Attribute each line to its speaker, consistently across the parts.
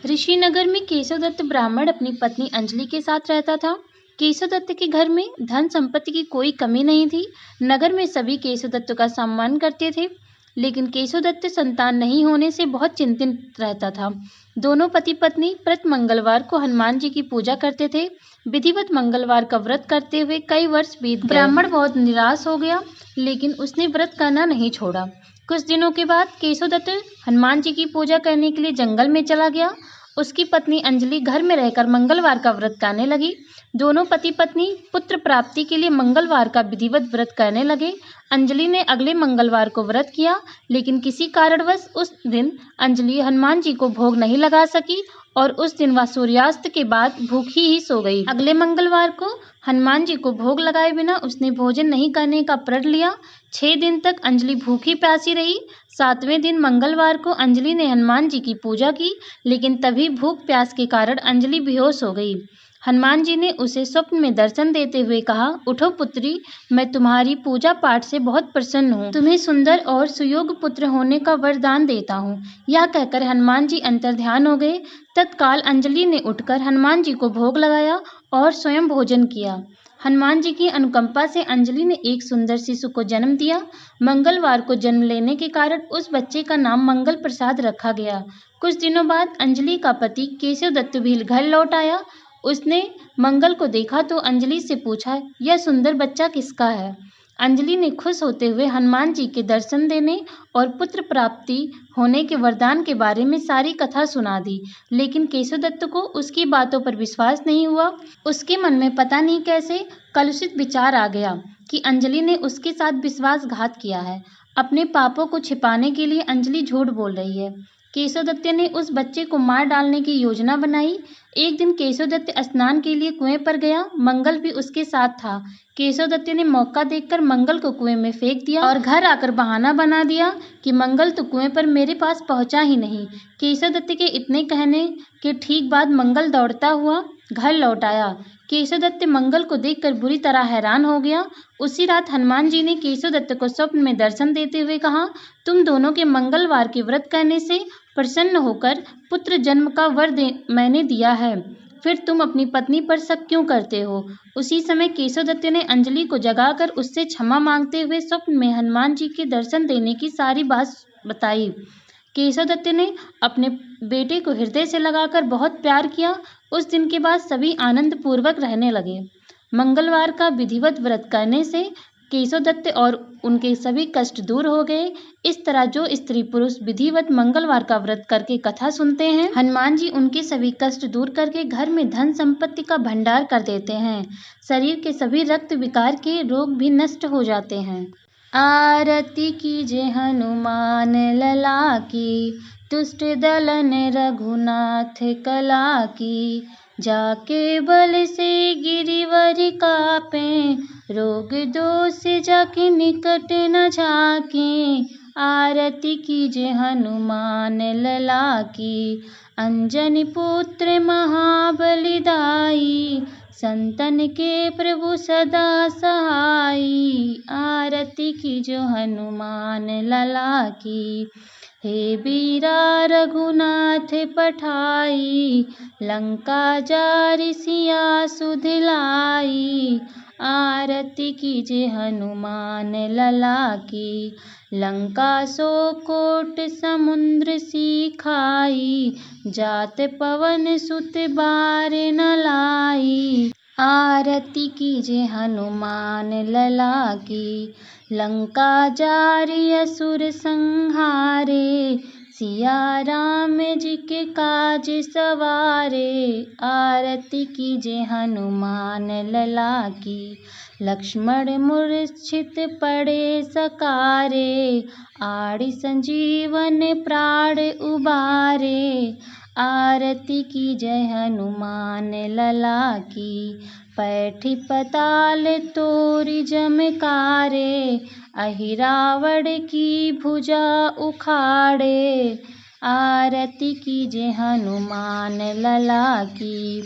Speaker 1: ऋषिनगर में केशवदत्त ब्राह्मण अपनी पत्नी अंजलि के साथ रहता था। केशवदत्त के घर में धन संपत्ति की कोई कमी नहीं थी। नगर में सभी केशवदत्त का सम्मान करते थे, लेकिन केशवदत्त संतान नहीं होने से बहुत चिंतित रहता था। दोनों पति पत्नी प्रति मंगलवार को हनुमान जी की पूजा करते थे। विधिवत मंगलवार का व्रत करते हुए कई वर्ष बीत गए। ब्राह्मण बहुत निराश हो गया, लेकिन उसने व्रत करना नहीं छोड़ा। कुछ दिनों के बाद केशवदत्त हनुमान जी की पूजा करने के लिए जंगल में चला गया। उसकी पत्नी अंजलि घर में रहकर मंगलवार का व्रत करने लगी। दोनों पति पत्नी पुत्र प्राप्ति के लिए मंगलवार का विधिवत व्रत करने लगे। अंजलि ने अगले मंगलवार को व्रत किया, लेकिन किसी कारणवश उस दिन अंजलि हनुमान जी को भोग नहीं लगा सकी और उस दिन वह सूर्यास्त के बाद भूखी ही सो गई। अगले मंगलवार को हनुमान जी को भोग लगाए बिना उसने भोजन नहीं करने का प्रण लिया। 6 दिन तक अंजलि भूखी प्यासी रही। 7वें दिन मंगलवार को अंजलि ने हनुमान जी की पूजा की, लेकिन तभी भूख प्यास के कारण अंजलि बेहोश हो गई। हनुमान जी ने उसे स्वप्न में दर्शन देते हुए कहा, उठो पुत्री, मैं तुम्हारी पूजा पाठ से बहुत प्रसन्न हूँ। तुम्हें सुंदर और सुयोग्य पुत्र होने का वरदान देता हूँ। यह कहकर हनुमान जी अंतर्ध्यान हो गए। तत्काल अंजलि ने उठकर हनुमान जी को भोग लगाया और स्वयं भोजन किया। हनुमान जी की अनुकंपा से अंजलि ने एक सुंदर शिशु को जन्म दिया। मंगलवार को जन्म लेने के कारण उस बच्चे का नाम मंगल प्रसाद रखा गया। कुछ दिनों बाद अंजलि का पति केशवदत्त भी घर लौट आया। उसने मंगल को देखा तो अंजलि से पूछा, यह सुंदर बच्चा किसका है? अंजलि ने खुश होते हुए हनुमान जी के दर्शन देने और पुत्र प्राप्ति होने के वरदान के बारे में सारी कथा सुना दी, लेकिन केशवदत्त को उसकी बातों पर विश्वास नहीं हुआ। उसके मन में पता नहीं कैसे कलुषित विचार आ गया कि अंजलि ने उसके साथ विश्वासघात किया है। अपने पापों को छिपाने के लिए अंजलि झूठ बोल रही है। केशवदत्त ने उस बच्चे को मार डालने की योजना बनाई। एक दिन केशवदत्त स्नान के लिए कुएं पर गया। मंगल भी उसके साथ था। केशवदत्त ने मौका देखकर मंगल को कुएं में फेंक दिया और घर आकर बहाना बना दिया कि मंगल तो कुएं पर मेरे पास पहुंचा ही नहीं। केशवदत्त के इतने कहने के ठीक बाद मंगल दौड़ता हुआ घर लौट आया। केशवदत्त मंगल को देखकर बुरी तरह हैरान हो गया। उसी रात हनुमान जी ने केशवदत्त को स्वप्न में दर्शन देते हुए कहा, तुम दोनों के मंगलवार के व्रत करने से प्रसन्न होकर पुत्र जन्म का वर मैंने दिया है, फिर तुम अपनी पत्नी पर शक क्यों करते हो? उसी समय केशवदत्त ने अंजलि को जगाकर उससे क्षमा मांगते हुए स्वप्न में हनुमान जी के दर्शन देने की सारी बात बताई। केशवदत्त ने अपने बेटे को हृदय से लगाकर बहुत प्यार किया। उस दिन के बाद सभी आनंद पूर्वक रहने लगे। मंगलवार का विधिवत व्रत करने से केशवदत्त और उनके सभी कष्ट दूर हो गए। इस तरह जो स्त्री पुरुष विधिवत मंगलवार का व्रत करके कथा सुनते हैं, हनुमान जी उनके सभी कष्ट दूर करके घर में धन संपत्ति का भंडार कर देते हैं। शरीर के सभी रक्त विकार के रोग भी नष्ट हो जाते हैं। आरती कीजिए हनुमान लला की, दुष्ट दलन रघुनाथ कला की। जाके बल से गिरिवर कापे, रोग दोष जाके निकट न झाके। आरती कीजिए हनुमान लला की, अंजनी पुत्र महाबलिदाई। संतन के प्रभु सदा सहाई। आरती कीजिए हनुमान लला की। हे बीरा रघुनाथ पठाई, लंका जारि सिया सुध लाई। आरती कीजिए हनुमान लला की, लंका सो कोट समुद्र सी खाई। जात पवन सुत बार न लाई। आरती कीजिए हनुमान लला की, लंका जारि असुर संहारे। सिया राम जी के काज सवारे। आरती कीजिए हनुमान लला की, लक्ष्मण मूर्छित पड़े सकारे। आदि संजीवन प्राण उबारे। आरती कीजिए हनुमान लला की, पैठी पताल तोरि जमकारे। अहिरावण की भुजा उखाड़े। आरती कीजिए हनुमान लला की,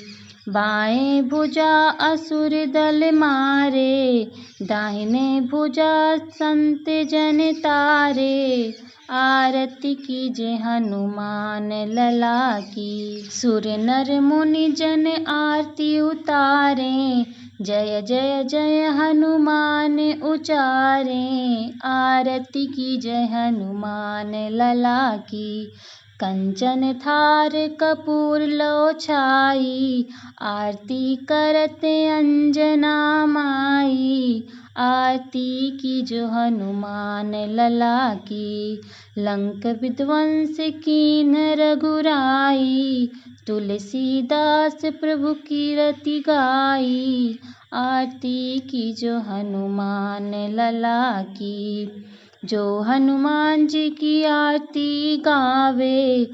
Speaker 1: बाएं भुजा असुर दल मारे। दाहिने भुजा संत जन तारे। आरती कीजे हनुमान लला की। सुर नर मुनि जन आरती उतारे, जय जय जय हनुमान उचारे। आरती कीजे हनुमान लला की। कंचन थार कपूर लो छाई, आरती करते अंजना माई। आरती कीजो हनुमान लला की। लंक विध्वंस कीन रघुराई, तुलसीदास प्रभु कीरति गाई। आरती कीजो हनुमान लला की। जो हनुमान जी की आरती गावे,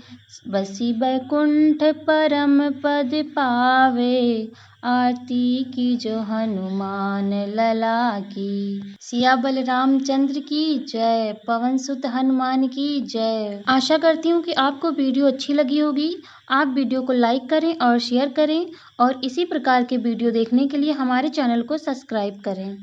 Speaker 1: बसी बैकुंठ परम पद पावे। आरती कीजो हनुमान लला की। सिया बलरामचंद्र की जय। पवन सुत हनुमान की जय। आशा करती हूँ कि आपको वीडियो अच्छी लगी होगी। आप वीडियो को लाइक करें और शेयर करें और इसी प्रकार के वीडियो देखने के लिए हमारे चैनल को सब्सक्राइब करें।